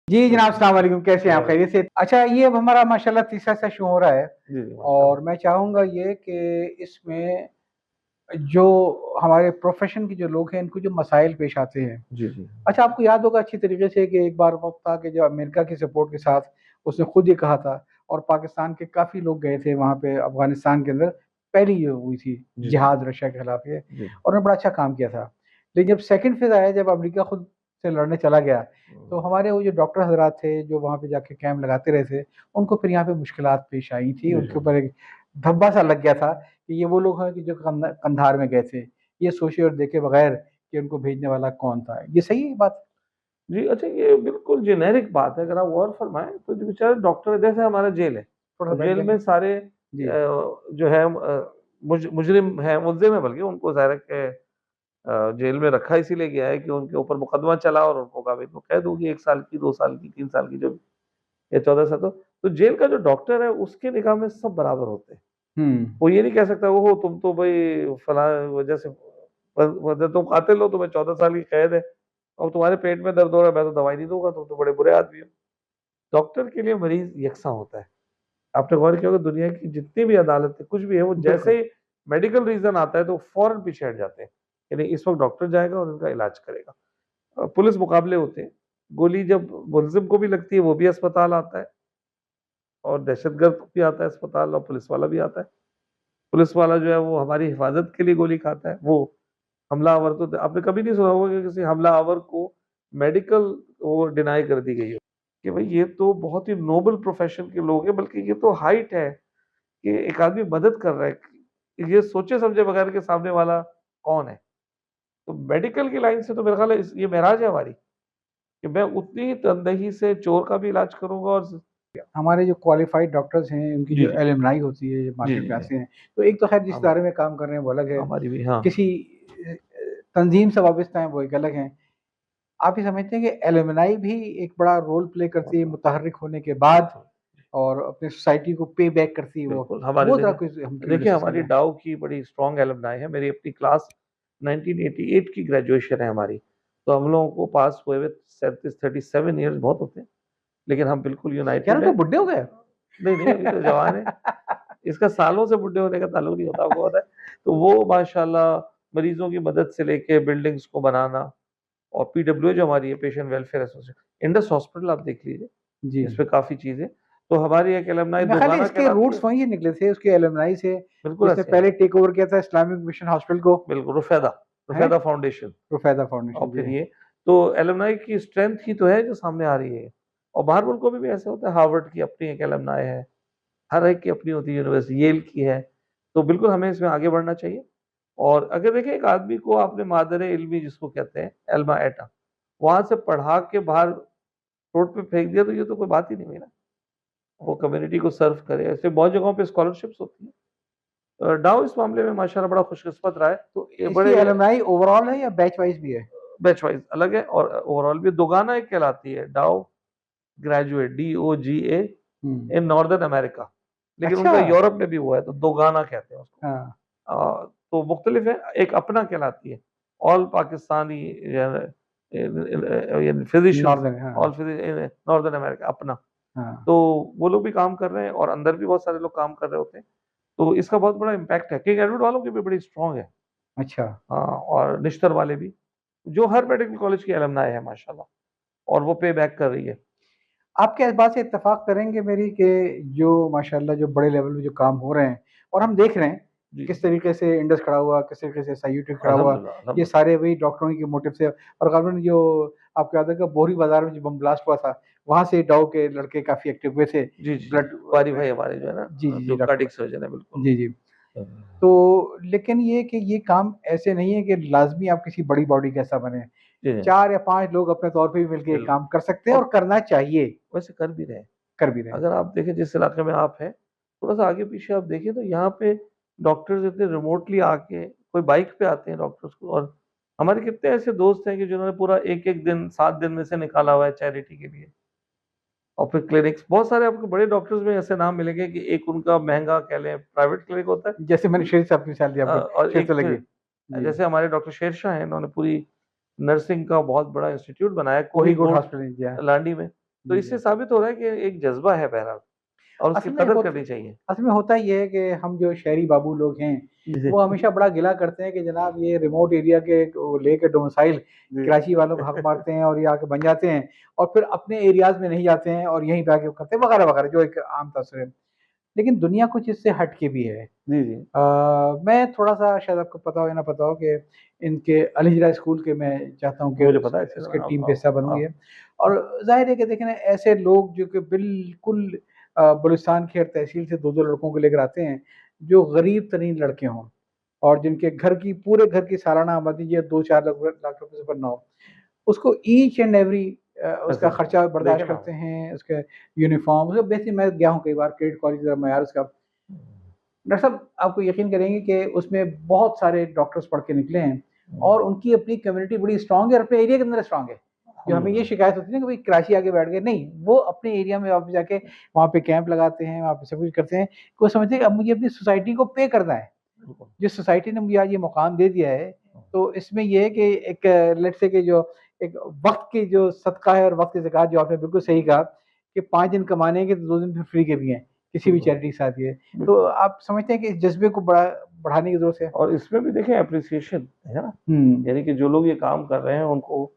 जी, जनाब अस्सलाम वालेकुम, कैसे हैं आप? खैरियत से? अच्छा, ये अब हमारा माशाल्लाह तीसरा सेशन हो रहा है जी, जी, माशाल्लाह। और मैं चाहूँगा ये कि इसमें जो हमारे प्रोफ़ेशन के जो लोग हैं, इनको जो मसाइल पेश आते हैं। जी, जी। अच्छा, आपको याद होगा अच्छी तरीके से कि एक बार वक़्त था कि जो अमेरिका की सपोर्ट के साथ उसने खुद ये कहा था और पाकिस्तान के काफ़ी लोग गए थे वहाँ पे अफ़गानिस्तान के अंदर, पहली ये हुई थी जी, जी। जिहाद रशिया के खिलाफ ये जी। और उन्होंने बड़ा अच्छा काम किया था। लेकिन जब सेकंड फ़ेज़ आया, जब अमेरिका खुद से लड़ने चला गया, तो हमारे वो जो डॉक्टर हज़रात थे, जो वहाँ पे जाके कैंप लगाते रहे थे, उनको फिर यहाँ पे मुश्किलात पेश आई थी। जी, उनके जी। ऊपर एक धब्बा-सा लग गया था कि ये वो लोग हैं कि जो कंधार में गए थे। ये सोचे और देखे बगैर कि उनको भेजने वाला कौन था। ये सही है ये बात? जी, अच्छा ये बिल्कुल जेनेरिक बात है, अगर आप गौर फरमाएँ तो जो बेचारे डॉक्टर जैसे हमारा जेल है, थोड़ा-सा और बैठ जेल जाएँगे? में सारे जी। जो है मुजरिम हैं, मुल्ज़िम हैं, बल्कि उनको ज़ाहिर है कि जेल में रखा इसीलिए गया है कि उनके ऊपर मुकदमा चला और उनको कहा भई तो कैद होगी 1 साल की, 2 साल की, 3 साल की जो भी या 14 साल तो जेल का जो डॉक्टर है उसकी निगाह में सब बराबर होते हैं। हुँ। वो ये नहीं कह सकता ओहो तुम तो भई फलाँ वजह से मतलब तुम कातिल हो, तुम्हें 14 साल की कैद है और तुम्हारे पेट में दर्द हो रहा है, मैं तो दवाई नहीं दूँगा, तुम तो बड़े बुरे आदमी हो। डॉक्टर के लिए मरीज़ यकसा होता है। आपने गौर किया होगा दुनिया की जितनी भी अदालतें कुछ भी है, वो बिल्कुल। जैसे ही मेडिकल रीज़न आता है तो फौरन पीछे हट जाते हैं, कि नहीं इस वक़्त डॉक्टर जाएगा और उनका इलाज करेगा। पुलिस मुकाबले होते हैं, गोली जब मुल्ज़िम को भी लगती है वो भी अस्पताल आता है और दहशतगर्द भी आता है अस्पताल और पुलिस वाला भी आता है। पुलिस वाला जो है वो हमारी हिफाज़त के लिए गोली खाता है, वो हमलावर तो आपने कभी नहीं सुना होगा कि किसी हमलावर को मेडिकल वो डिनाई कर दी गई हो, कि भई ये तो बहुत ही नोबल प्रोफ़ेशन के लोग हैं, बल्कि ये तो हाइट है कि एक आदमी मदद कर रहा है, कि ये सोचे समझे बगैर के सामने वाला कौन है। तो मेडिकल की लाइन से तो मेरा ख़्याल है इस ये मेराज है हमारी, कि मैं उतनी ही तनदेही से चोर का भी इलाज करूँगा और स हमारे जो क्वालिफ़ाइड डॉक्टर्स हैं, उनकी जी, जो जी। एलुमनाई होती है, जी, मार्केट जी, में जी। आते हैं। तो एक तो ख़ैर जिस हम इदारे में काम कर रहे हैं वो अलग है, हमारी भी हाँ। किसी तंज़ीम से वाबस्ता हैं वो एक अलग हैं। आप ये समझते हैं कि एलुमनाई भी एक बड़ा रोल प्ले करती है मुतहर्रिक होने के बाद बिल्कुल। और अपनी सोसाइटी को पे बैक करती है बिल्कुल, हमारे वो ज़रा देखिए कुछ हम क्यों देखिए डिस्कस कर हमारी लें? डाउ की बड़ी स्ट्रॉन्ग एलुमनाई है, मेरी अपनी क्लास 1988 की ग्रेजुएशन है हमारी, तो हम लोगों को पास हुए हुए 37 37 इयर्स बहुत होते हैं, लेकिन हम बिल्कुल यार, यूनाइटेड तो हैं। बुड्ढे हो गए? नहीं, नहीं अभी तो जवान हैं, इसका सालों से बुड्ढे होने का ताल्लुक नहीं होता, आपको पता है। तो वो माशाल्लाह मरीज़ों की मदद से लेके बिल्डिंग्स को बनाना और पीडब्ल्यूए जो हमारी है patient welfare association Indus hospital आप देख लीजिए, जी। इसमें काफ़ी चीज़ें तो हमारी एक एलुमनाई मेरा ख़्याल है दोगाना इसके कहलाती रूट्स है। वहीं से निकले थे, उसके एलुमनाई से, बिल्कुल जिसने ऐसे हैं। पहले टेक ओवर किया था इस्लामिक मिशन हॉस्पिटल को। बिल्कुल, रुफ़ैदा हैं? रुफ़ैदा फाउंडेशन रुफ़ैदा और फाउंडेशन, फिर जी। ये, तो एलुमनाई की स्ट्रेंथ ही तो है जो सामने आ रही है और बाहर मुल्कों में भी ऐसा होता है, हार्वर्ड की अपनी एक एलुमनाई है, हर एक की अपनी होती है यूनिवर्सिटी, येल की है, तो बिल्कुल हमें इसमें आगे बढ़ना चाहिए और अगर देखिए एक आदमी को आपने मादर-ए-इल्मी जिसको कहते हैं, अल्मा एटा, वहाँ से पढ़ा के बाहर रोड पे फेंक दिया तो ये तो कोई बात ही नहीं हुई ना, वो कम्युनिटी को सर्व करे, ऐसे बहुत जगहों पे स्कॉलरशिप्स होती हैं। डाउ इस मामले में माशाल्लाह बड़ा खुशकिस्मत रहा है, तो ये इसकी बड़े एलुमनाई ओवरऑल है या बैच वाइज़ भी है? बैच वाइज़ अलग है और ओवरऑल भी दोगाना एक कहलाती है, डाउ graduate DOGA hmm. In northern America, लेकिन अच्छा! उनका यूरोप में भी हुआ है, तो दोगाना कहते हैं उसको। हाँ। तो मुख्तलिफ है, एक अपना कहलाती है, ऑल पाकिस्तानी यानी फिजिशियंस नॉर्दर्न, ऑल हाँ। नॉर्दर्न अमेरिका अपना। हाँ। तो वो लोग भी काम कर रहे हैं और अंदर भी बहुत सारे लोग काम कर रहे होते हैं, तो इसका बहुत बड़ा इम्पैक्ट है। किंग एडवर्ड वालों की भी बड़ी स्ट्रॉन्ग है। अच्छा। हाँ, और निश्तर वाले भी, जो हर मेडिकल कॉलेज की एलुमनाई है माशाल्लाह और वो पे बैक कर रही है। आप क्या इस बात से इत्तेफ़ाक करेंगे मेरी कि जो माशाल्लाह जो बड़े लेवल पे जो काम हो रहे हैं और हम देख रहे हैं, जी, किस तरीके से इंडस खड़ा हुआ, किस तरीके से एसआईयूटी खड़ा हुआ, अल्हम्दुलिल्लाह, ये अल्हम्दुलिल्लाह। सारे वही डॉक्टरों के मोटिव से और ग़ालिबन जो आपको याद होगा बोहरी बाज़ार में जो बम ब्लास्ट हुआ था, वहाँ से डाउ के लड़के काफ़ी एक्टिव हुए थे। जी, जी, ब्लड जी। वारी भाई हमारे जो है ना जी, जी, जी, जो डॉक्टर कार्डियक सर्जन है बिल्कुल। जी, जी। तो लेकिन ये कि ये काम ऐसे नहीं है कि लाज़मी आप किसी बड़ी बॉडी का हिस्सा बने। जी, जी। 4 या 5 लोग अपने तौर पे भी मिलके ये बिल्कुल काम कर सकते हैं और और करना चाहिए। वैसे कर भी रहे हैं। कर भी रहे हैं। अगर आप देखें जिस इलाके में आप हैं, थोड़ा-सा आगे-पीछे आप देखिए तो यहाँ पे डॉक्टर्स इतने रिमोटली आके कोई बाइक पे आते हैं डॉक्टर्स को और हमारे कितने ऐसे दोस्त हैं कि जिन्होंने पूरा 1-1 दिन, 7 दिन में से निकाला हुआ है चैरिटी के लिए। और फिर क्लिनिक्स बहुत सारे आपको बड़े डॉक्टर्स में ऐसे नाम मिलेंगे कि एक उनका महँगा कह लें प्राइवेट क्लिनिक होता है जैसे मैंने शेर साहब की मिसाल दी आपको, और शेर तो एक लगी। फिर जी, जैसे हमारे डॉक्टर शेरशाह हैं, इन्होंने पूरी नर्सिंग का बहुत बड़ा इंस्टीट्यूट बनाया कोहिनूर कोहिनूर हॉस्पिटल जी हाँ। लांडी में। तो इससे साबित हो रहा है कि एक जज्बा है बहरहाल, और उसकी असल में कदर करनी चाहिए। असल में होता ये है कि हम जो शहरी बाबू लोग हैं, जी, वो हमेशा बड़ा गिला करते हैं कि जनाब ये रिमोट एरिया के वो लेके डोमिसाइल जी। कराची वालों को हक मारते हैं और ये आके बन जाते हैं और फिर अपने एरियाज में नहीं जाते हैं और यहीं पे आके वो करते हैं वगैरह वगैरह, जो एक आम तस्वीर है। लेकिन दुनिया कुछ इससे हट के भी है। जी, जी। मैं थोड़ा-सा, शायद आपको पता हो या ना पता हो, कि इनके अल हिजरा स्कूल के मैं चाहता हूँ कि मुझे पता है अच्छे से। उसके टीम का हाँ, हिस्सा बनूँ हाँ। ये। और ज़ाहिर है कि देखें ना, ऐसे लोग जो कि बिल्कुल बलूचिस्तान की हर तहसील से 2-2 लड़कों को लेकर आते हैं, जो गरीब तरीन लड़के हों और जिनके पूरे घर की सालाना आमदनी ये 2-4 लाख रुपए से ऊपर ना हो। उसको ईच एंड एवरी उसका फैसिलिटी खर्चा देखे बर्दाश्त ना। करते हैं, उसके यूनिफ़ॉर्म, उसका बेसिक, मैं गया हूँ कई बार क्रेडिट कॉलेज का मयार उसका। डॉक्टर साहब, आपको यकीन करेंगे कि उसमें बहुत सारे डॉक्टर्स पढ़ के निकले हैं और उनकी अपनी कम्युनिटी बड़ी स्ट्रॉन्ग है और अपने एरिया के अंदर स्ट्रॉन्ग है। जो हमें ये शिकायत होती है ना कि भाई कराची आके बैठ गए, नहीं, वो अपने एरिया में वापस जाके वहाँ पे कैंप लगाते हैं, वहाँ पे सब कुछ करते हैं। वो समझते हैं कि अब मुझे अपनी सोसाइटी को पे करना है। बिल्कुल। जिस सोसाइटी ने मुझे आज ये मुकाम दे दिया है, तो इसमें ये है कि एक लेट्स से कि जो एक वक़्त की जो सदका है और वक़्त की ज़कात, जो आपने बिल्कुल सही कहा कि 5 दिन कमाने के तो 2 दिन फिर फ्री के भी हैं, किसी भी बिल्कुल, चैरिटी के साथ ये। तो बिल्कुल। आप समझते हैं कि इस जज़्बे को बढ़ाने की ज़रूरत है? और इसमें भी देखें एप्रिसिएशन, है ना? हुँ, यानी कि जो लोग ये काम कर रहे हैं उनको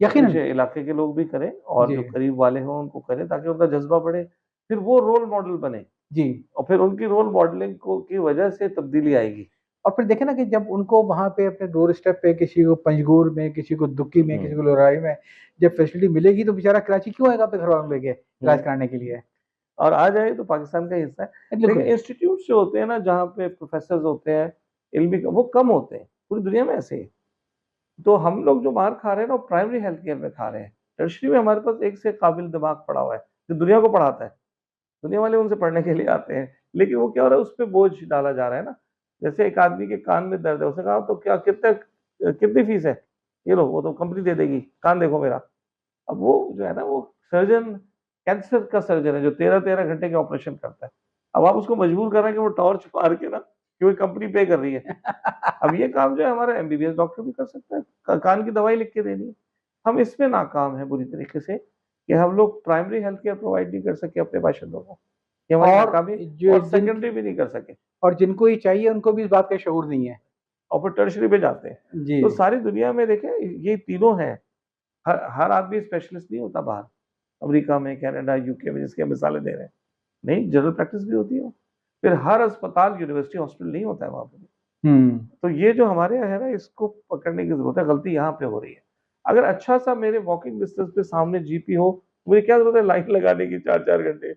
यकीनन। अपने इलाके के लोग भी करें और जी, जो करीब वाले हों उनको करें, ताकि उनका जज़्बा बढ़े। फिर वो रोल मॉडल बने जी। और फिर उनकी रोल मॉडलिंग को की वजह से तब्दीली आएगी। और फिर देखें ना कि जब उनको वहाँ पे अपने डोर स्टेप पे, किसी को पंजगूर में, किसी को दुक्की में, किसी हुँ, को लोराई में जब फैसिलिटी मिलेगी, तो बेचारा कराची क्यों आएगा अपने घरवालों को लेके इलाज हुँ। कराने के लिए? और आ जाए तो पाकिस्तान का ही हिस्सा है। लेकिन बिल्कुल। इंस्टीट्यूट्स जो होते हैं ना, जहाँ पे प्रोफ़ेसर्स होते हैं, इल्मी वो कम होते हैं। पूरी दुनिया में ऐसे ही है। तो हम लोग जो मार खा रहे हैं ना, वो प्राइमरी हेल्थ केयर में खा रहे हैं। टर्शियरी में हमारे पास एक से काबिल दिमाग पड़ा हुआ है, जो दुनिया को पढ़ाता है। दुनिया वाले उनसे पढ़ने के लिए आते हैं। लेकिन वो क्या हो रहा है, उस पे बोझ डाला जा रहा है ना। जैसे एक आदमी के कान में दर्द है, उसने कहा तो क्या कितनी फीस है? ये लो, वो तो कंपनी दे देगी, कान देखो मेरा। अब वो जो है ना, वो सर्जन कैंसर का सर्जन है जो 13-13 घंटे के ऑपरेशन करता है। अब आप उसको मजबूर कर रहे हैं कि वो टॉर्च मार के ना, क्योंकि कंपनी पे कर रही है। अब ये काम जो है हमारा एमबीबीएस डॉक्टर भी कर सकता है, कान की दवाई लिख के देनी है। हम इसमें नाकाम हैं बुरी तरीके से कि हम लोग प्राइमरी हेल्थ केयर प्रोवाइड नहीं कर सके अपने बाशिंदों को। ये हमारी और नाकामी, जो और जिन सेकेंडरी भी नहीं कर सके और जिनको ये चाहिए, उनको भी इस बात का शऊर नहीं है। और फिर टर्शरी पे जाते हैं। जी। तो सारी दुनिया में देखें ये तीनों हैं। हर हर आदमी स्पेशलिस्ट नहीं होता बाहर। अमेरिका में, कनाडा, यूके में जिसकी हम मिसालें दे रहे हैं। नहीं, जनरल प्रैक्टिस भी होती है। फिर हर अस्पताल यूनिवर्सिटी हॉस्पिटल नहीं होता है वहाँ पे। हुँ। तो ये जो हमारे यहाँ है ना, इसको पकड़ने की ज़रूरत है, गलती यहाँ पे हो रही है। अगर अच्छा-सा मेरे वॉकिंग डिस्टेंस पे सामने जीपी हो, मुझे क्या ज़रूरत है लाइन लगाने की 4-4 घंटे,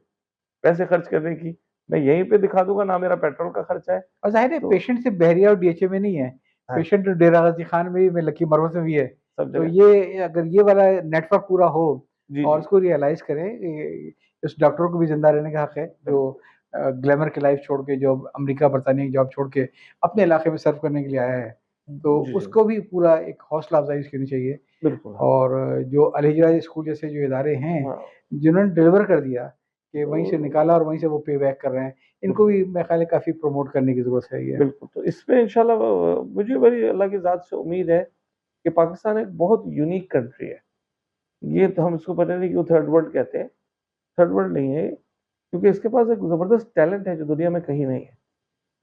पैसे खर्च करने की। मैं यहीं पे दिखा दूँगा, ना मेरा पेट्रोल का खर्चा है। और ज़ाहिर है तो पेशेंट सिर्फ़ बहरिया और डीएचए में नहीं है, हाँ, पेशेंट डेरा गाज़ी खान में भी, में लक्की मरवत में भी है। सब तो जगह। ये अगर ये वाला नेटवर्क पूरा हो जी, और जी, इसको रियलाइज़ करें, उस डॉक्टर को भी ज़िंदा रहने का हक है, जो बिल्कुल, ग्लैमर की लाइफ़ छोड़ के, जो अमेरिका, बरतानिया की जॉब छोड़ के अपने इलाके में सर्व करने के लिए आया है। तो जी, जी, उसको भी पूरा एक हौसला अफ़ज़ाई उसकी होनी चाहिए। बिल्कुल, हाँ। और जो अल हिजरा स्कूल जैसे जो इदारे हैं, हाँ, जिन्होंने डिलीवर कर दिया कि वहीं से तो निकाला और वहीं से वो पे बैक कर रहे हैं, इनको बिल्कुल। भी मेरे ख़्याल है काफ़ी प्रमोट करने की ज़रूरत है ये। बिल्कुल, तो इसमें इंशाल्लाह मुझे बड़ी अल्लाह की ज़ात से उम्मीद है कि पाकिस्तान एक बहुत यूनिक कंट्री है। ये तो हम इसको पता नहीं क्यों थर्ड वर्ल्ड कहते हैं। थर्ड वर्ल्ड नहीं है, क्योंकि इसके पास एक ज़बरदस्त टैलेंट है जो दुनिया में कहीं नहीं है।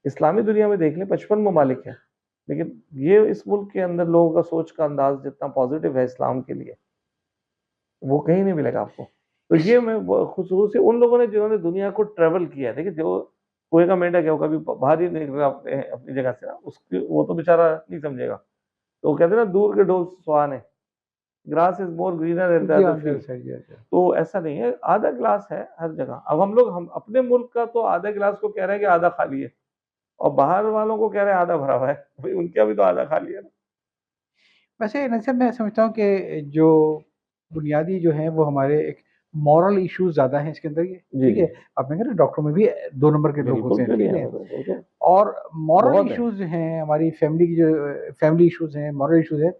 इस्लामी दुनिया में देख लें 55 ममालिक हैं, लेकिन ये इस मुल्क के अंदर लोगों का सोच का अंदाज़ जितना पॉज़िटिव है इस्लाम के लिए, वो कहीं नहीं मिलेगा आपको। तो ये मैं ब खुसूसी उन लोगों ने जिन्होंने दुनिया को ट्रैवल किया है। देखिए जो कुएँ का मेंढक है, वो कभी बाहर ही नहीं निकला अपने अपनी जगह से ना, उसकी वो तो बेचारा नहीं समझेगा। तो वो कहते हैं ना, दूर के ढोल सुहाने, grass is more greener at the जी, other on the other field. Side, yes, yes. तो ऐसा नहीं है, आधा ग्लास है हर जगह। अब हम अपने मुल्क का तो आधे ग्लास को कह रहे हैं कि आधा खाली है और बाहर वालों को कह रहे हैं आधा भरा हुआ है। भई उनका भी तो आधा खाली है ना। वैसे नसर, मैं समझता हूँ कि जो बुनियादी जो हैं वो हमारे एक मॉरल इश्यूज़ ज़्यादा हैं इसके अंदर ये, जी, ठीक जी। है? आपने कहा ना डॉक्टरों में भी 2 नंबर के लोग बिल्कुल होते हैं, क्यों नहीं ठीक है, है? बिल्कुल, और मॉरल बहुत है। इश्यूज़ जो हैं, हमारी फैमिली की जो फैमिली इश्यूज़ हैं, मॉरल इश्यूज़ हैं,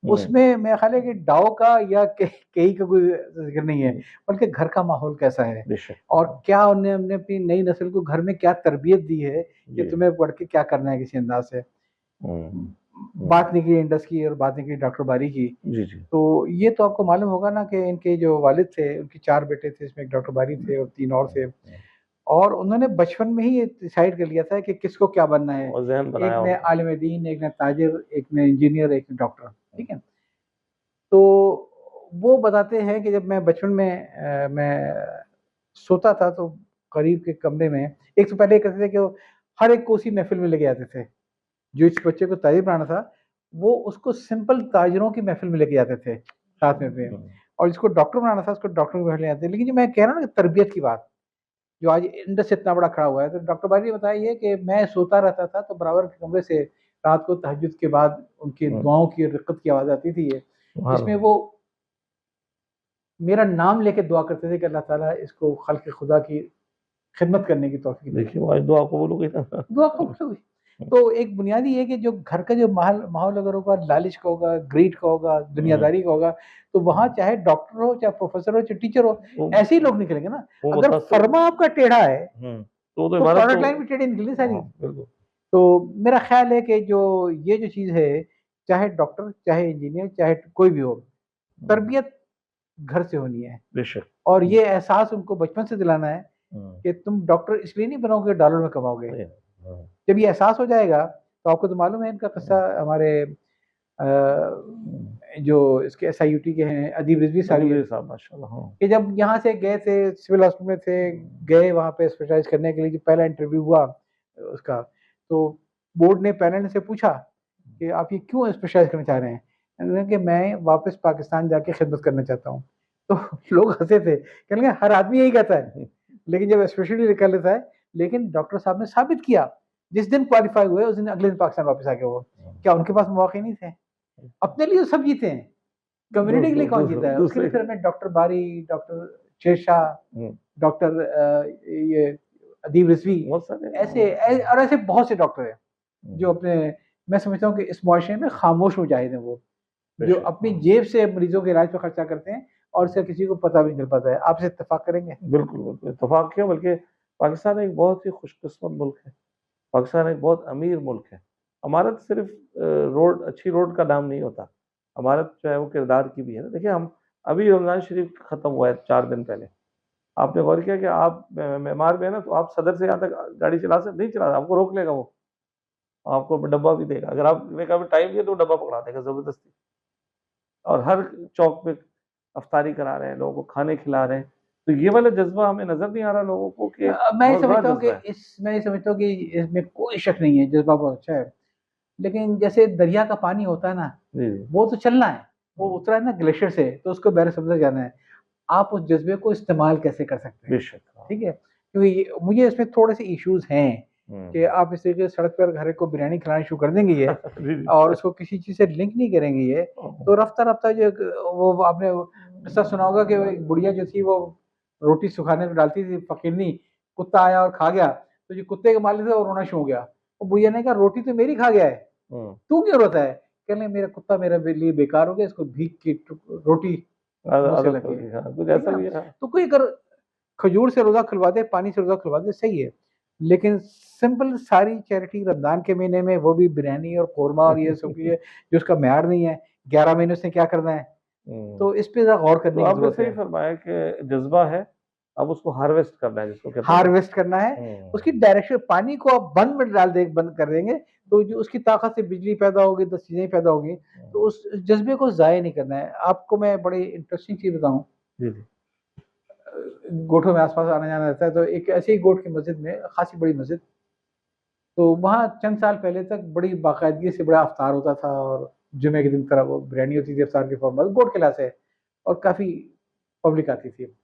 हुँ, उसमें मेरा ख़्याल है कि डाव का या कहीं का कोई ज़िक्र नहीं है, हुँ, बल्कि घर का माहौल कैसा है बेशक। और क्या उन्हें हमने अपनी नई नस्ल को घर में क्या तरबियत दी है कि जी। तुम्हें पढ़ के क्या करना है किसी अंदाज़ से। हुँ, बात निकली इंडस की और बात निकली डॉक्टर बारी की। जी, जी। तो ये तो आपको मालूम होगा ना कि इनके जो वालिद थे, उनके 4 बेटे थे, इसमें एक डॉक्टर बारी थे और 3 और थे। और उन्होंने बचपन में ही ये डिसाइड कर लिया था कि किसको क्या बनना है। और ज़हन एक बनाया ने होगा। आलिम दीन, एक ने ताजिर, एक ने इंजीनियर, एक ने डॉक्टर, ठीक है? तो वो बताते हैं कि जब मैं बचपन में मैं सोता था तो करीब के कमरे में एक तो पहले ये करते थे कि वो हर एक को उसी महफ़िल में लेके जाते थे। जो इस बच्चे को ताजिर बनाना था, वो उसको सिंपल ताजिरों की महफ़िल में लेके जाते थे, साथ में। और जिसको डॉक्टर बनाना था, उसको डॉक्टर की महफ़िल ले जाते थे। लेकिन जो मैं कह रहा हूँ ना कि तरबियत की बात, जो आज इंडस इतना बड़ा खड़ा हुआ है, तो डॉक्टर बारी ने बताया ये कि मैं सोता रहता था, तो बराबर के कमरे से रात को तहज्जुद के बाद उनकी दुआओं की और रिक़्क़त की आवाज़ आती थी ये, जिसमें वो मेरा नाम लेके दुआ करते थे कि अल्लाह ताला इसको ख़ल्क़ खुदा की खिदमत करने की तौफ़ीक दे। देखिए, वो आज दुआ कबूल हो गई ना। दुआ कबूल हुई। तो एक बुनियादी ये कि जो घर का जो माहौल अगर होगा लालच का होगा, ग्रीड का होगा, दुनियादारी का होगा, तो वहाँ चाहे डॉक्टर हो, चाहे प्रोफ़ेसर हो, चाहे टीचर हो, वो ऐसे ही लोग निकलेंगे ना। वो अगर मुतासिर फरमा आपका टेढ़ा है, तो तो इबारत प्रोडक्ट तो लाइन भी टेढ़ी निकलनी सारी। बिल्कुल। तो मेरा ख़्याल है कि ये जो चीज़ है, चाहे डॉक्टर, चाहे इंजीनियर, चाहे कोई भी हो, तरबियत घर से होनी है। बेशक। और ये एहसास उनको बचपन से दिलाना है हुँ। कि तुम डॉक्टर इसलिए नहीं बनोगे डॉलर में कमाओगे। सही है। हाँ। जब ये एहसास हो जाएगा, तो आपको तो मालूम है इनका किस्सा हमारे जो इसके एसआईयूटी के हैं अदीब रिज़वी साहब अदीब ये, रिज़वी साहब माशाअल्लाह, हाँ। कि जब यहाँ से गए थे सिविल हॉस्पिटल में थे, गए वहाँ पे स्पेशलाइज़ करने के लिए, जो पहला इंटरव्यू हुआ उसका, तो बोर्ड ने पैनल से पूछा कि आप ये क्यों स्पेशलाइज़ करना चाह रहे हैं? उन्होंने कहा कि मैं वापस पाकिस्तान जाके खिदमत करना चाहता हूँ। तो लोग हँसे थे, कहने लगे हर आदमी यही कहता है, लेकिन जब स्पेशली कर लेता है, लेकिन डॉक्टर साहब ने साबित किया, जिस दिन क्वालीफाई हुए उस दिन अगले दिन पाकिस्तान वापस आ गए वो। क्या उनके पास मौके नहीं थे? अपने लिए सब जीते हैं, दू कम्युनिटी के दू लिए कौन जीता है? उसके लिए दूसरे फिर हमें डॉक्टर बारी, डॉक्टर शेरशाह, हुँ, डॉक्टर ये अदीब रिज़वी, बहुत सारे और ऐसे बहुत से डॉक्टर हैं, जो हुँ, अपने मैं समझता हूँ कि इस मुआशरे में खामोश मुजाहिद हैं वो, जो बेशक, अपनी हाँ। जेब से मरीज़ों के इलाज पे खर्चा करते हैं और इसका किसी को पता भी नहीं चल पाता है। आप इससे इत्तेफ़ाक करेंगे? बिल्कुल, बिल्कुल, इत्तेफ़ाक किया बल्कि पाकिस्तान एक बहुत ही खुशकिस्मत मुल्क है। पाकिस्तान एक बहुत अमीर मुल्क है। अमारत सिर्फ़ रोड अच्छी रोड का नाम नहीं होता। अमारत जो है वो किरदार की भी है ना। देखिए हम अभी रमज़ान शरीफ खत्म हुआ है 4 दिन पहले। आपने गौर किया कि आप मेमार में है ना तो आप सदर से यहाँ तक गाड़ी चला सक नहीं चला आपको रोक लेगा वो। आपको डब्बा भी देगा। अगर आपने कभी टाइम दिया तो वो डब्बा पकड़ा देगा ज़बरदस्ती। और हर चौक पे इफ्तारी करा रहे हैं, लोगों को खाने खिला रहे हैं। तो ये वाला जज़्बा हमें नज़र नहीं आ रहा लोगों को कि मैं ये बहुत बड़ा समझता हूँ कि जज़्बा है। मैं ये समझता हूँ कि इसमें कोई शक नहीं है, जज़्बा बहुत अच्छा है। लेकिन जैसे दरिया का पानी होता है ना, जी, जी। वो तो चलना है, वो हुँ, उतरा है ना ग्लेशियर से, तो उसको बहरे समुद्र जाना है। आप उस जज़्बे को इस्तेमाल कैसे कर सकते हैं, बेशक, हाँ। ठीक है? क्योंकि ये मुझे इसमें थोड़े-से इश्यूज़ हैं कि हुँ। आप इस तरीके से सड़क पर हर एक को बिरयानी खिलाना शुरू कर देंगे ये जी, जी। और उसको किसी चीज़ से लिंक नहीं करेंगे ये, तो रफ़्ता-रफ़्ता जो एक वो आपने वो किस्सा सुना होगा कि वो एक बुढ़िया जो थी वो रोटी सुखाने में डालती थी फ़कीरनी, कुत्ता आया और खा गया, तो जो कुत्ते के मालिक थे वो रोना शुरू हो गया। वो बुढ़िया ने कहा रोटी तो मेरी खा गया है, हुँ। तू क्यों रोता है? कहने लगे मेरा कुत्ता मेरे लिए बेकार हो गया, इसको भीख की रोटी मुँह से आदत लगी हो है। गई, हाँ, कुछ ठीक है ऐसा ना? भी है। हाँ। तो कोई अगर खजूर से रोज़ा खुलवा दे, पानी से रोज़ा खुलवा दे, सही है। लेकिन सिंपल सारी चैरिटी रमज़ान के महीने में वो भी बिरयानी और कोरमा और ये सब चीज़ें जो उसका मेयार नहीं है, 11 महीने उसने क्या करना है? हुँ। तो इस पे ज़रा गौर तो करने की आपने ज़रूरत सही है। फरमाया कि जज़्बा है, अब उसको हार्वेस्ट करना है जिसको कहते हैं ना। हार्वेस्ट करना है, उसकी हुँ। डायरेक्शन पानी को आप बंद कर देंगे, तो जो उसकी ताकत से बिजली पैदा होगी, 10 चीज़ें पैदा होंगी, तो हुँ। उस जज़्बे को ज़ाया नहीं करना है। आपको मैं बड़ी इंटरेस्टिंग चीज़ बताऊँ जी, जी। गोठों में आस-पास आना-जाना रहता है, तो एक ऐसी ही गोठ की मस्जिद में, खासी बड़ी मस्जिद, तो वहाँ चंद साल पहले तक बड़ी बाकायदगी से बड़ा इफ्तार होता था और जुमे के दिन तरह वो बिरयानी होती थी इफ्तार के फॉर्म में, गोठ क्लास है और काफ़ी पब्लिक आती थी।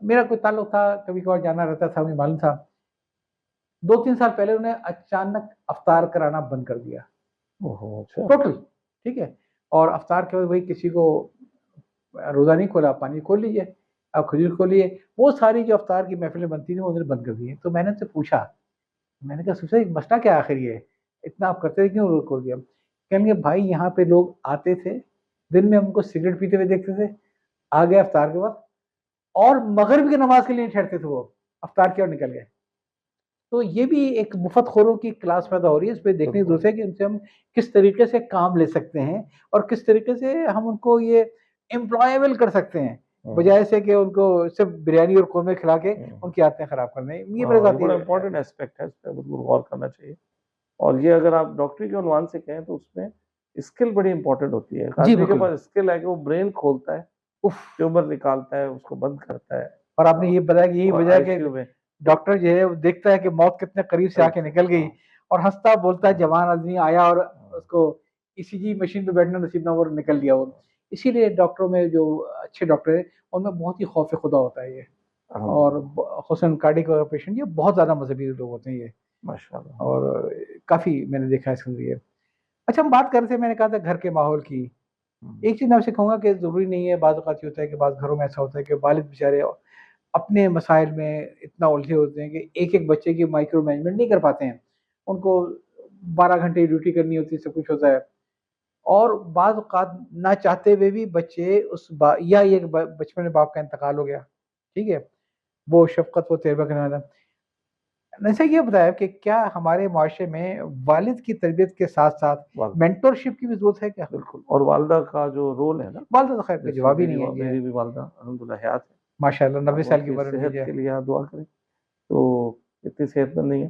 मेरा कोई ताल्लुक था, कभी-कभार जाना रहता था, मुझे मालूम था। 2-3 साल पहले उन्होंने अचानक इफ्तार कराना बंद कर दिया, ओहो! अच्छा। टोटल, ठीक है? और इफ्तार के बाद वही किसी को रोज़ा नहीं खोला, पानी खोल लीजिए, आप खजूर खोलिए, वो सारी जो इफ्तार की महफ़िलें बनती थी, वो उन्होंने बंद कर दी हैं। तो मैंने उनसे पूछा, मैंने कहा, "सोचा ये मसला क्या है आखिर ये? इतना आप करते क्यों रोक खोल दिया?" कहने लगे, "भाई यहाँ पे लोग आते थे, दिन में हमको सिगरेट पीते हुए देखते थे, आ गया इफ्तार के वक़्त और मगरिब की नमाज़ के लिए नहीं ठहरते थे वो, इफ्तार किया और निकल गए।" तो ये भी एक मुफ़्तख़ोरों की क्लास पैदा हो रही है, इस पे देखने की बिल्कुल। ज़रूरत है कि उनसे हम किस तरीके से काम ले सकते हैं और किस तरीके से हम उनको ये एम्प्लॉयबल कर सकते हैं, हुँ, बजाय से कि उनको सिर्फ़ बिरयानी और कोरमे खिला के हुँ। उनकी आदतें ख़राब कर दें। ये मेरे ये साथ बड़ा ये इम्पोर्टेंट एस्पेक्ट है, इस पे बिल्कुल गौर करना चाहिए। और ये अगर आप डॉक्टरी के उन्वान से कहें तो उसमें स्किल बड़ी इम्पोर्टेंट होती है। एक जी, आदमी के बिल्कुल। पास स्किल है कि वो ब्रेन खोलता है, उफ़! ट्यूमर निकालता है, उसको बंद करता है और आपने ये बताया कि यही और वजह है आईसीयू कि में डॉक्टर जो है वो देखता है कि मौत कितने करीब से आके निकल गई हाँ, और हँसता बोलता है हाँ, जवान आदमी आया और हाँ, उसको ईसीजी मशीन पे बैठना नसीब ना हुआ और निकल गया वो। इसीलिए डॉक्टरों में जो अच्छे डॉक्टर हैं, उनमें बहुत ही खौफ़ खुदा होता है ये। और अल्हम्दुलिल्लाह, ब ख़ुसूसन कार्डियक पेशेंट ये बहुत ज़्यादा मज़हबी लोग होते हैं ये माशाअल्लाह। और काफ़ी मैंने देखा है इसके ज़रिए। अच्छा हम बात कर रहे थे मैंने कहा था घर के माहौल की। हुँ, एक चीज़ मैं आपसे कहूँगा कि ज़रूरी नहीं है बाज़ औक़ात ये होता है कि बाज़ घरों में ऐसा होता है कि वालिद बेचारे अपने मसाइल में इतना उलझे होते हैं कि एक-एक बच्चे की माइक्रो मैनेजमेंट नहीं कर पाते हैं। उनको 12 घंटे ड्यूटी करनी होती है, सब कुछ होता है और बाज़ औक़ात ना चाहते हुए भी बच्चे उस बा या ये ब बचपन में बाप का इंतकाल हो गया, ठीक है? वो शफ़क़त, वो तजर्बा करने वाला। अच्छा ये बताएँ कि क्या हमारे मुआशरे में वालिद की तरबियत के साथ-साथ वाक़ई, मेंटरशिप की भी ज़रूरत है क्या? बिल्कुल और वालिदा का जो रोल है ना, वालिदा तो ख़ैर कोई जैसे जवाब ही नहीं है ये। मेरी भी वालिदा अल्हम्दुलिल्लाह हयात है। माशाअल्लाह 90 वो साल की उनकी उम्र उनकी सेहत जो है। के लिए आप दुआ करें। तो इतनी सेहतमंद नहीं है।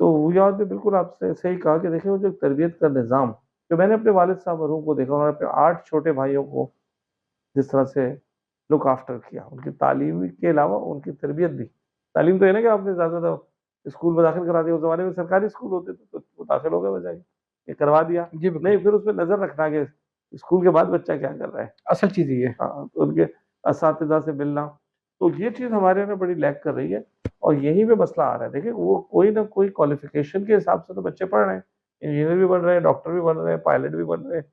तो वो याद है बिल्कुल आपसे सही कहा कि देखिए वो जो तरबियत का निज़ाम, जो मैंने अपने वालिद साहब मरहूम को देखा और अपने 8 छोटे भाइयों को जिस तरह से लुक आफ्टर किया, उनकी तालीम के अलावा उनकी तरबियत भी। तालीम तो ये ना कि आपने ज़्यादा स्कूल में दाखिल करा दिया, उस ज़माने में सरकारी स्कूल होते थे, तो वो दाखिल हो गए हो जाके, ये करवा दिया। जी, बिल्कुल। नहीं, फिर उसपे नज़र रखना कि स्कूल के बाद बच्चा क्या कर रहा है। असल चीज़ ये है। हाँ, तो उनके असातिज़ा से मिलना, तो ये चीज़ हमारे यहाँ बड़ी लैक कर रही है और यहीं पे मसला आ रहा है। देखिए, वो कोई ना कोई क्वालिफ़िकेशन के हिसाब से तो बच्चे पढ़ रहे हैं, इंजीनियर भी बन रहे हैं, डॉक्टर भी बन रहे हैं, पायलट भी बन रहे हैं,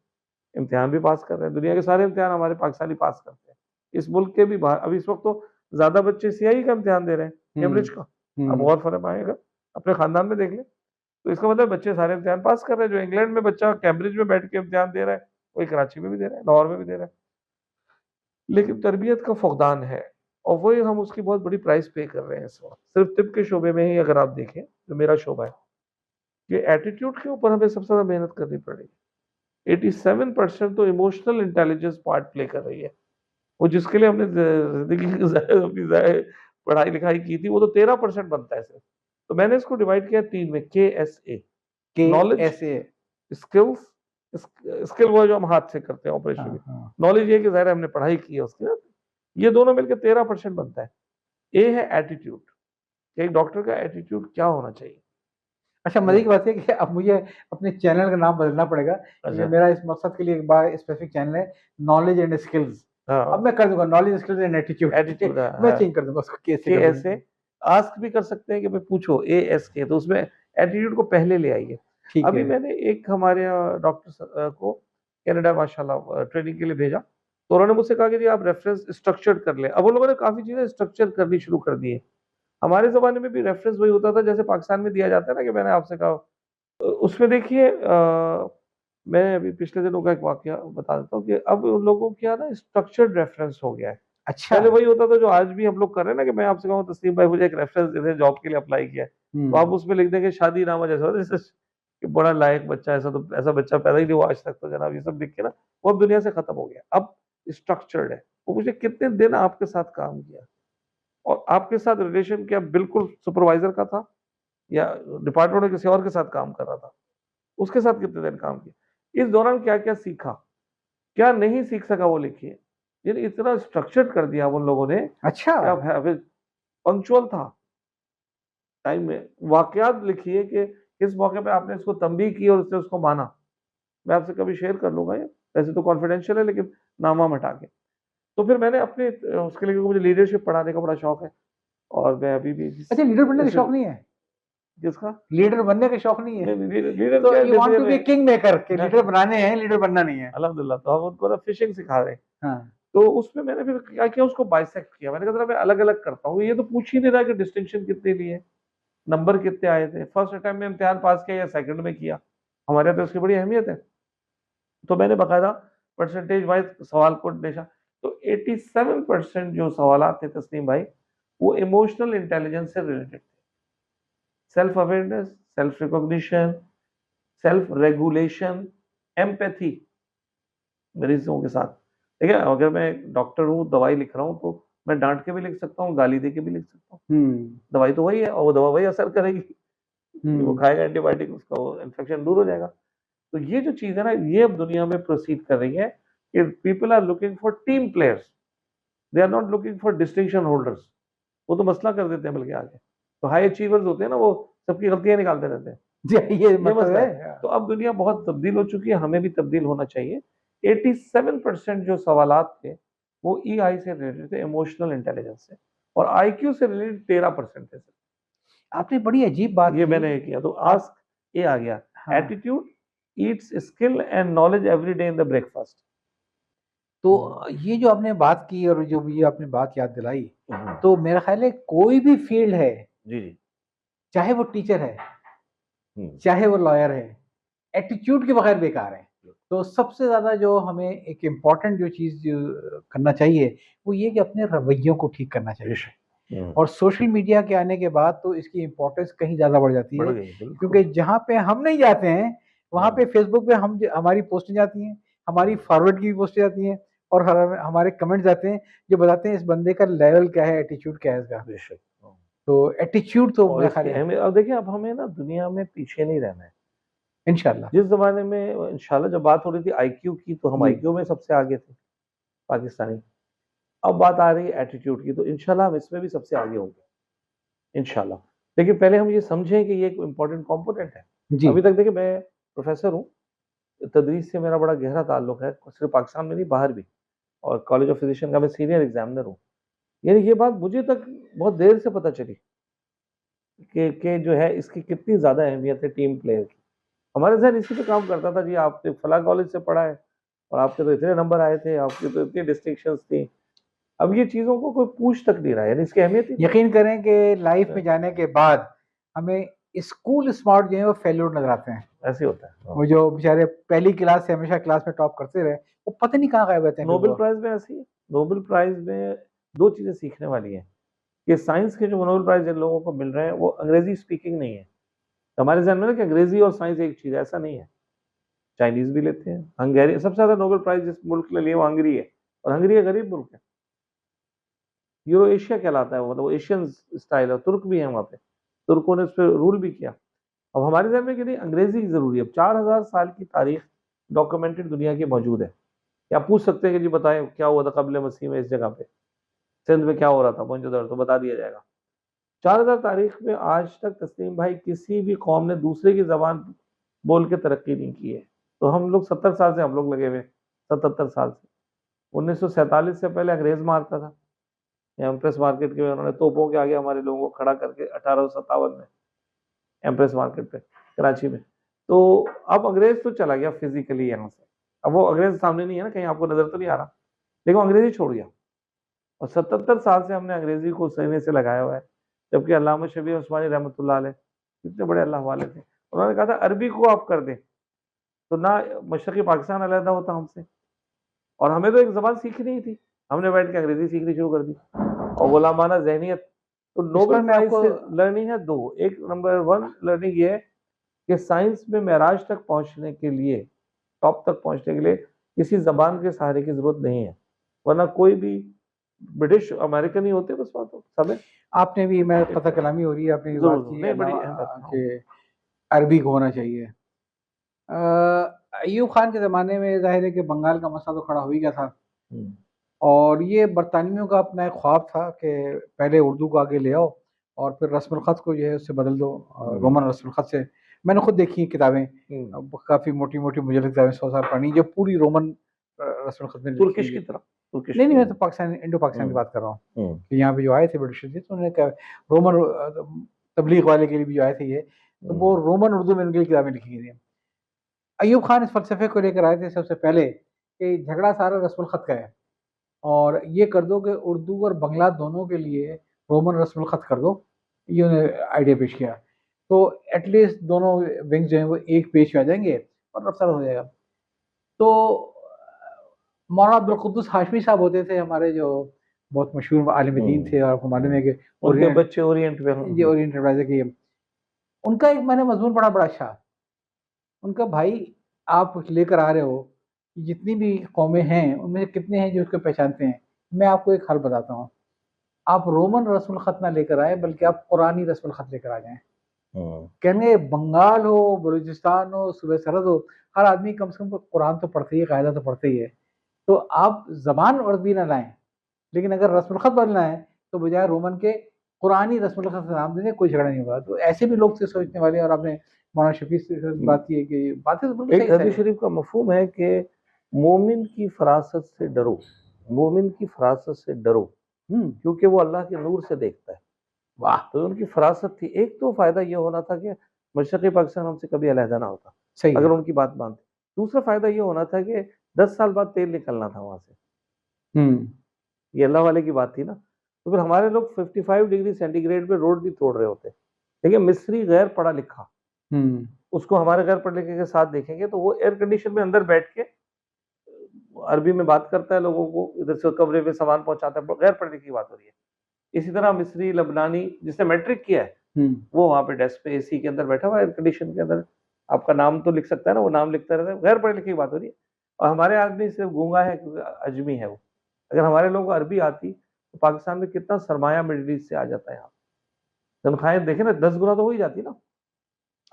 इम्तिहान भी पास कर रहे हैं। दुनिया के सारे इम्तिहान हमारे पाकिस्तानी पास करते हैं। इस मुल्क के भी बाहर अभी इस वक़्त तो ज़्यादा बच्चे सीआईई का इम्तिहान दे रहे हैं, हुँ, कैम्ब्रिज का। आप हुँ। गौर फरमाइएगा, अपने खानदान में देख लें। तो इसका मतलब बच्चे सारे इम्तिहान पास कर रहे हैं, जो इंग्लैंड में बच्चा कैम्ब्रिज में बैठ के इम्तिहान दे रहा है, वही कराची में भी दे रहा है, लाहौर में भी दे रहा है। लेकिन तरबियत का फुक़दान है और वही हम उसकी बहुत बड़ी प्राइस पे कर रहे हैं इस वक़्त। सिर्फ़ तिब के शोबे में ही अगर आप देखें, जो मेरा शोबा है, ये एटीट्यूड के ऊपर हमें सबसे ज़्यादा मेहनत करनी पड़ रही है। 87% तो इमोशनल इंटेलिजेंस पार्ट प्ले कर रही है। वो जिसके लिए हमने ज़िंदगी की अपनी पढ़ाई-लिखाई की थी, वो तो 13% बनता है सिर्फ़। तो मैंने इसको डिवाइड किया 3 में केएसए के नॉलेज, ऐसे स्किल्स स्किल वो है जो हम हाथ से करते हैं हाँ, ऑपरेशनली। हाँ। नॉलेज ये है कि ज़ाहिर है हमने पढ़ाई की है उसकी ना, ये दोनों मिलके 13% बनता है। ए है एटीट्यूड, एक डॉक्टर का एटीट्यूड क्या होना चाहिए? अच्छा मज़े वो की बात है कि अब मुझे अपने चैनल का नाम बदलना पड़ेगा क्योंकि अच्छा, मेरा इस मकसद के लिए एक बड़ा स्पेसिफिक चैनल है नॉलेज एंड स्किल्स। अब हाँ, मैं कर दूँगा knowledge, skills and attitude attitude मैं है, चेंज कर दूँगा उसको के से के कर दूँगा। ऐसे आस्क भी कर सकते हैं कि भाई पूछो एएसके तो उसमें एटीट्यूड को पहले ले आइए। ठीक अभी है। मैंने एक हमारे डॉक्टर को कनाडा माशाल्लाह ट्रेनिंग के लिए भेजा, तो उन्होंने मुझसे कहा कि जी आप रेफरेंस स्ट्रक्चर्ड कर लें। अब उन लोगों ने काफ़ी चीज़ें स्ट्रक्चर करनी शुरू कर दी है। हमारे ज़माने में भी रेफरेंस वही होता था जैसे पाकिस्तान में दिया जाता है ना कि मैंने आपसे कहा उसमें देखिए मैं अभी पिछले दिनों का एक वाकया बता देता हूँ कि अब उन लोगों के यहाँ ना स्ट्रक्चर्ड रेफरेंस हो गया है। अच्छा। पहले वही होता था जो आज भी हम लोग कर रहे हैं ना कि मैं आपसे कहूँ तस्लीम भाई मुझे एक रेफरेंस दे दें जॉब के लिए अप्लाई किया है। तो आप हुँ। उसमें लिख देंगे शादीनामा जैसा होता है जैसे कि बड़ा लायक बच्चा ऐसा बच्चा पैदा ही नहीं हुआ आज तक तो जनाब ये सब लिख के ना वो अब दुनिया से खत्म हो गया। अब स्ट्रक्चर्ड है। वो मुझे कितने दिन आपके साथ काम किया और आपके साथ रिलेशन क्या बिल्कुल सुपरवाइज़र का था या डिपार्टमेंट में किसी और के साथ काम कर रहा था। उसके साथ कितने दिन काम किया। इस दौरान क्या-क्या सीखा, क्या नहीं सीख सका वो लिखिए। यानी इतना स्ट्रक्चर्ड कर दिया उन लोगों ने अच्छा! कि आप है फिर पंक्चुअल था टाइम में। वाकयात लिखिए कि किस मौके पे आपने इसको तंबीह की और उसने उसको माना। मैं आपसे कभी शेयर कर लूँगा ये, वैसे तो कॉन्फिडेंशियल है लेकिन नाम-वाम हटा के। तो फिर मैंने अपने उसके लिए क्योंकि मुझे लीडरशिप पढ़ाने का बड़ा शौक है और मैं अभी भी जिस अच्छा लीडर बनने का ऐसे शौक नहीं है? किसका? लीडर बनने का शौक नहीं है? नहीं, नहीं लीडर तो क्या है you want decision to be में अ किंग मेकर कि ना लीडर बनाने हैं, लीडर बनना नहीं है। अल्हम्दुलिल्लाह तो हम उनको ना फिशिंग सिखा रहे हैं। हाँ। तो उसमें मैंने फिर क्या किया उसको बाइसेक्ट किया। मैंने कहा ज़रा मैं अलग-अलग करता हूँ। ये तो पूछ ही नहीं रहा कि डिस्टिंक्शन कितने लिए, नंबर कितने आए थे, फर्स्ट अटेम्प्ट में इम्तिहान पास किया या सेकंड में किया। हमारे यहाँ तो इसकी बड़ी अहमियत है। तो मैंने बाकायदा परसेंटेज वाइज़ सवाल कोड देखा। तो 87% जो सवालात थे तस्लीम भाई, वो इमोशनल इंटेलिजेंस से रिलेटेड थे। Self awareness, self recognition, self regulation, empathy मरीजों के साथ। ठीक है, अगर मैं डॉक्टर हूँ, दवाई लिख रहा हूँ, तो मैं डांट के भी लिख सकता हूँ, गाली दे के भी लिख सकता हूँ। दवाई तो वही है और वो दवा वही असर करेगी। वो खाएगा एंटीबायोटिक, उसका वो इन्फेक्शन दूर हो जाएगा। तो ये जो चीज है ना, ये अब दुनिया में प्रोसीड कर रही है कि people are looking for team players, they are not looking for distinction holders. वो तो मसला कर देते हैं बल्कि आगे। तो हाई अचीवर्स होते हैं ना, वो सबकी गलतियां निकालते रहते हैं। ये मसला है। तो अब दुनिया बहुत तब्दील हो चुकी है, हमें भी तब्दील होना चाहिए। 87% जो सवालात थे वो EI से रिलेटेड थे, इमोशनल इंटेलिजेंस से, और IQ से रिलेटेड 13% थे। आपने बड़ी अजीब बात ये मैंने किया, तो आस्क ए आ गया। Attitude Yeats skill and knowledge every day in the breakfast. तो ये जो आपने बात की और जो ये आपने बात याद दिलाई, तो मेरा ख्याल है कोई भी फील्ड है, जी जी, चाहे वो टीचर है, चाहे वो लॉयर है, एटीट्यूड के बगैर बेकार है। तो सबसे ज्यादा जो हमें एक इम्पॉर्टेंट जो चीज करना चाहिए वो ये कि अपने रवैयों को ठीक करना चाहिए। और सोशल मीडिया के आने के बाद तो इसकी इम्पोर्टेंस कहीं ज्यादा बढ़ जाती है, क्योंकि जहाँ पे हम नहीं जाते हैं वहाँ पे फेसबुक पे हमारी पोस्टें जाती हैं, हमारी फॉरवर्ड की भी पोस्टें जाती हैं, और हमारे कमेंट्स आते हैं जो बताते हैं इस बंदे का लेवल क्या है, एटीट्यूड क्या है इसका। तो एटीट्यूड तो मेरा ख्याल है। अब देखिए, अब हमें ना दुनिया में पीछे नहीं रहना है इंशाल्लाह। जिस जमाने में इंशाल्लाह जब बात हो रही थी IQ की, तो हम IQ में सबसे आगे थे पाकिस्तानी। अब बात आ रही है एटीट्यूड की, तो इंशाल्लाह हम इसमें भी सबसे आगे होंगे इंशाल्लाह। लेकिन पहले हम ये समझें कि ये एक इम्पोर्टेंट कंपोनेंट है। अभी तक देखिए, मैं प्रोफेसर हूँ, तदरीस से मेरा बड़ा गहरा ताल्लुक है, सिर्फ पाकिस्तान में नहीं बाहर भी, और कॉलेज ऑफ फिजिशियन का मैं सीनियर एग्जामिनर हूँ। यानी ये बात मुझे तक बहुत देर से पता चली कि जो है इसकी कितनी ज़्यादा अहमियत है टीम प्लेयर की। हमारे जहन इसी पे काम करता था, जी आपने फला कॉलेज से पढ़ा है और आपके तो इतने नंबर आए थे, आपकी तो इतनी डिस्टिंक्शंस थी। अब ये चीज़ों को कोई पूछ तक नहीं रहा है, यानी इसकी अहमियत ही यकीन करें कि लाइफ में जाने के बाद हमें स्कूल स्मार्ट जो है वो फेल्योर नजर आते हैं। ऐसे होता है। वो जो बेचारे पहली क्लास से हमेशा क्लास में टॉप करते रहे, वो पता नहीं कहाँ गायब रहते हैं। नोबेल प्राइज में ऐसी है, नोबेल प्राइज में दो चीजें सीखने वाली हैं कि साइंस के जो नोबेल प्राइज जिन लोगों को मिल रहे हैं वो अंग्रेजी स्पीकिंग नहीं है। हमारे जहन में ना कि अंग्रेजी और साइंस एक चीज है, ऐसा नहीं है। चाइनीज भी लेते हैं, हंगेरी, सबसे ज्यादा नोबेल प्राइज जिस मुल्क ने लिए वो हंगरी है, और हंगरी एक गरीब मुल्क है, यूरो एशिया कहलाता है, मतलब एशियन स्टाइल है, तुर्क भी है वहाँ पे, तुर्कों ने उस पर रूल भी किया। अब हमारे जहन में कि नहीं अंग्रेजी जरूरी है। अब 4000 साल की तारीख डॉक्यूमेंटेड दुनिया की मौजूद है। क्या पूछ सकते हैं कि जी बताएं क्या हुआ था कबल मसीह में इस जगह पे, सिंध में क्या हो रहा था, मोहनजोदड़ो, तो बता दिया जाएगा। 4000 तारीख में आज तक तस्लीम भाई किसी भी कौम ने दूसरे की जबान बोल के तरक्की नहीं की है। तो हम लोग 70 साल से हम लोग लगे हुए, 77 साल से। 1947 से पहले अंग्रेज मारता था, एम्प्रेस मार्केट के उन्होंने तोपों के आगे हमारे लोगों को खड़ा करके 1857 में एम्प्रेस मार्केट पे कराची में। तो अब अंग्रेज तो चला गया फिजिकली यहाँ से, अब वो अंग्रेज सामने नहीं है ना, कहीं आपको नजर तो नहीं आ रहा, लेकिन अंग्रेजी छोड़ गया। और 77 साल से हमने अंग्रेजी को सीने से लगाया हुआ है। जबकि अल्लामा शबीर उस्मानी रहमतुल्लाह अलैह कितने बड़े अल्लाह वाले थे, उन्होंने कहा था अरबी को आप कर दें तो ना मशरक़ी पाकिस्तान अलहदा होता हमसे, और हमें तो एक जबान सीखनी ही थी, हमने बैठ के अंग्रेजी सीखनी शुरू कर दी, और गुलामाना जहनियत। तो नोबेल प्राइज से लर्निंग है दो। एक नंबर 1 लर्निंग ये है कि साइंस में महराज तक पहुंचने के लिए, टॉप तक पहुंचने के लिए किसी जबान के सहारे की जरूरत नहीं है, वरना कोई भी ब्रिटिश अमेरिकन ही होते बस बात हो सब है। आपने भी, मैं पता कलामी हो रही है, आपने भी बात की है कि अरबी को होना चाहिए। अयूब खान के ज़माने में जाहिर है कि बंगाल का मसला तो खड़ा हो ही गया था, और ये बरतानियों का अपना एक ख्वाब था कि पहले उर्दू को आगे ले आओ और फिर रस्मुल ख़त को जो है उससे बदल दो, रोमन रस्मुल ख़त से। मैंने खुद देखी है किताबें, काफ़ी मोटी मोटी मुजल्लद किताबें 100 साल पढ़ी, जो पूरी रोमन रस्मुल ख़त में तुर्किश की तरह। नहीं, मैं तो पाकिस्तान, इंडो पाकिस्तान की बात कर रहा हूँ कि यहाँ पे जो आए थे ब्रिटिश थे, तो उन्होंने कहा रोमन तबलीग वाले के लिए भी जो आए थे ये, तो वो रोमन उर्दू में उनकी किताबें लिखी गई थी। अयूब खान इस फलसफे को लेकर आए थे सबसे पहले कि झगड़ा सारा रस्मुल ख़त का है, और ये कर दो कि उर्दू और बंगला दोनों के लिए रोमन रस्मुल ख़त कर दो, ये उन्हें आइडिया पेश किया। तो एटलीस्ट दोनों विंग्स जो हैं वो एक पेज पे आ जाएंगे और रफ्तार हो जाएगा। तो मौलाना अब्दुल कुद्दूस हाशमी साहब होते थे हमारे, जो बहुत मशहूर आलिम दीन थे, और आपको मालूम है कि उनके बच्चे ओरिएंट में, ये ओरिएंट एडवाइजर की उनका एक मैंने मजमून पढ़ा बड़ा अच्छा, उनका भाई आप लेकर आ रहे हो, जितनी भी कौमें हैं उनमें से कितने हैं जो उसको पहचानते हैं? मैं आपको एक हाल बताता हूँ, आप रोमन रस्मुल खत ना लेकर आए बल्कि आप कुरानी रस्मुल खत लेकर आ जाएं। कहने बंगाल हो, बलूचिस्तान हो, सूबे सरहद हो, हर आदमी कम से कम कुरान तो पढ़ते ही है, कायदा तो पढ़ते ही है। तो आप ज़बान अरबी ना लाएँ, लेकिन अगर रस्मुल ख़त बदलना है, तो बजाय रोमन के कुरानी रस्मुल ख़त का नाम दे दें, कोई झगड़ा नहीं होगा। तो ऐसे भी लोग थे सोचने वाले, और आपने मौलाना शफी से बात की है कि बातें तो बिल्कुल एक सही हदीस है। शरीफ का मफहूम है कि मोमिन की फरासत से डरो, मोमिन की फरासत से डरो, क्योंकि वो अल्लाह के नूर से देखता है। वाह! तो उनकी फरासत थी। एक तो फ़ायदा ये होना था कि मशरक़ी पाकिस्तान हमसे कभी अलहदा ना होता, सही अगर है। उनकी बात मानते। दूसरा फ़ायदा ये होना था कि 10 साल बाद तेल निकलना था वहाँ से। हुँ, ये अल्लाह वाले की बात थी ना। तो फिर हमारे लोग 55 डिग्री सेंटीग्रेड पे रोड भी तोड़ रहे होते। देखिए मिस्री गैर पढ़ा लिखा, हुँ, उसको हमारे गैर पढ़े लिखे के साथ देखेंगे तो वो एयर कंडीशन में अंदर बैठ के अरबी में बात करता है, लोगों को इधर से कमरे में सामान पहुँचाता है, गैर पढ़े लिखे की बात हो रही है। इसी तरह मिस्री, लबनानी जिसने मैट्रिक किया है, हुँ। वो वहाँ पे डेस्क पे एसी के अंदर बैठा हुआ है, एयर कंडीशन के अंदर। आपका नाम तो लिख सकता है ना, वो नाम लिखता रहता है, गैर पढ़े लिखे की बात हो रही है। और हमारे आदमी सिर्फ गूंगा है क्योंकि अजमी है वो। अगर हमारे लोगों को अरबी आती तो पाकिस्तान में कितना सरमाया मिडिल ईस्ट से आ जाता है यहाँ। तनख्वाहें देखें ना 10 गुना तो हो ही जाती ना।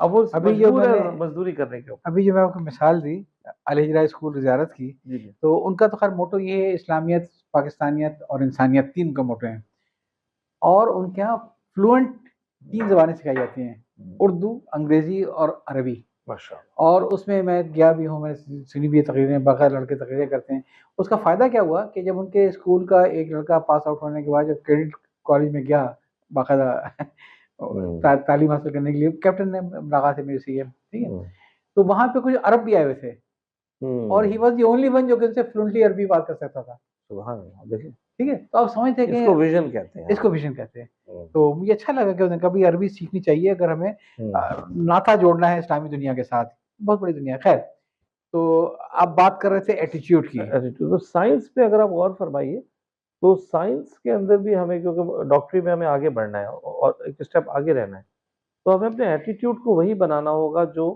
अब वो अभी जो मजबूर मैंने है मजदूरी करने के ऊपर। अभी जो मैं आपको मिसाल दी, अल हिजरा स्कूल ज़ियारत की, जी, जी। तो उनका तो ख़ैर मोटो ये है, इस्लामियत, पाकिस्तानियत और इंसानियत 3 का मोटो है। और उनके यहाँ फ्लुएंट 3 ज़बानें सिखाई जाती हैं, उर्दू, अंग्रेज़ी और अरबी। माशाअल्लाह। और उसमें मैं गया भी हूँ, मैंने सुनी भी है तकरीरें, बाकायदा लड़के तकरीरें करते हैं। उसका फ़ायदा क्या हुआ कि जब उनके स्कूल का एक लड़का पास आउट होने के बाद जब क्रेडिट कॉलेज में गया, बाकायदा तालीम हासिल करने के लिए, कैप्टन ने मुलाकात है मेरी से, ठीक है? तो वहाँ पे कुछ अरब भी आए हुए थे, और he was the only one जो कि उनसे फ्लुएंटली अरबी बात कर सकता था, सुभान अल्लाह, देखिए ठीक है? तो आप समझते हैं इसको कि विज़न कहते हैं। इसको विज़न कहते हैं। तो मुझे अच्छा लगा कि उन्होंने कभी अरबी सीखनी चाहिए अगर हमें नाता जोड़ना है इस्लामी दुनिया के साथ। बहुत बड़ी दुनिया है। ख़ैर, तो आप बात कर रहे थे एटीट्यूड की। एटीट्यूड तो साइंस पे अगर आप गौर फरमाइए, तो साइंस के अंदर भी हमें क्योंकि डॉक्टरी में हमें आगे बढ़ना है और एक स्टेप आगे रहना है, तो हमें अपने एटीट्यूड को वही बनाना होगा जो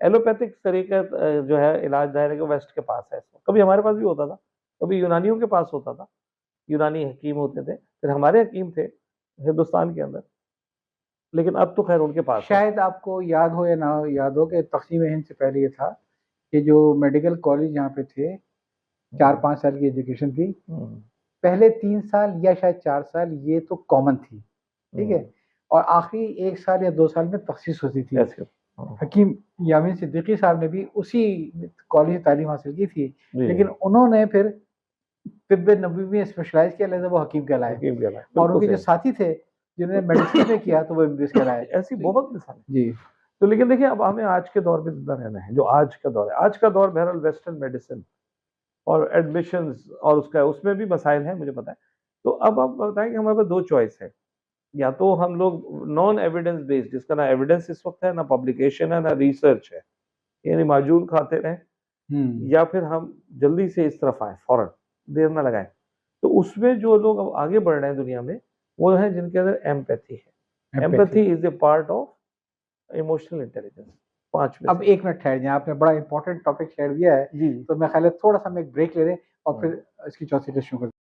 एलोपैथिक तरीका जो है इलाज दायरे के वेस्ट के पास है। कभी हमारे पास भी होता था, कभी यूनानियों के पास होता था, यूनानी हकीम होते थे, फिर हमारे हकीम थे हिंदुस्तान के अंदर, लेकिन अब तो खैर उनके पास है। शायद आपको याद हो या ना हो, याद हो कि तक़सीम हिंद से पहले ये था कि जो मेडिकल कॉलेज यहाँ पे थे, 4-5 साल की एजुकेशन थी। पहले 3 साल या शायद 4 साल ये तो कॉमन थी, ठीक है? और आखिरी 1 साल या 2 साल में तख़सीस होती थी। ऐसे हकीम यामीन सिद्दीकी साहब ने भी उसी कॉलेज से तालीम हासिल की थी, जी, लेकिन उन्होंने फिर तिब्बे नबवी में स्पेशलाइज़ किया, लिहाज़ा वो हकीम कहलाए। हकीम कहलाए, और बिल्कुल उनके जो सही। साथी थे, जिन्होंने मेडिसिन में किया, तो वो एमबीबीएस कहलाए। ऐसी बहुत मिसालें। जी। तो लेकिन देखिए अब हमें आज के दौर में ज़िंदा रहना है, जो आज का दौर है। आज का दौर बहरहाल वेस्टर्न मेडिसिन और एडमिशंस और उसका उसमें भी मसाइल हैं, मुझे पता है। तो अब आप बताएँ कि हमारे पास 2 चॉइस है, या तो हम लोग नॉन एविडेंस बेस्ड, जिसका ना एविडेंस इस वक़्त है, ना पब्लिकेशन है, ना रिसर्च है, यानी माजून खाते रहें, हुँ। या फिर हम जल्दी से इस तरफ आएँ फ़ौरन, देर ना लगाएँ। तो उसमें जो लोग अब आगे बढ़ रहे हैं दुनिया में, वो हैं जिनके अंदर एम्पैथी है। Empathy. Empathy is a part of emotional intelligence, 5 में अब से। 1 मिनट ठहर जाएँ, आपने बड़ा इम्पोर्टेंट टॉपिक छेड़ दिया है, जी, जी। तो मैं ख़्याल है थोड़ा-सा हम एक ब्रेक ले लें और हाँ। फिर इसकी चौथी किस्त शुरू करते हैं।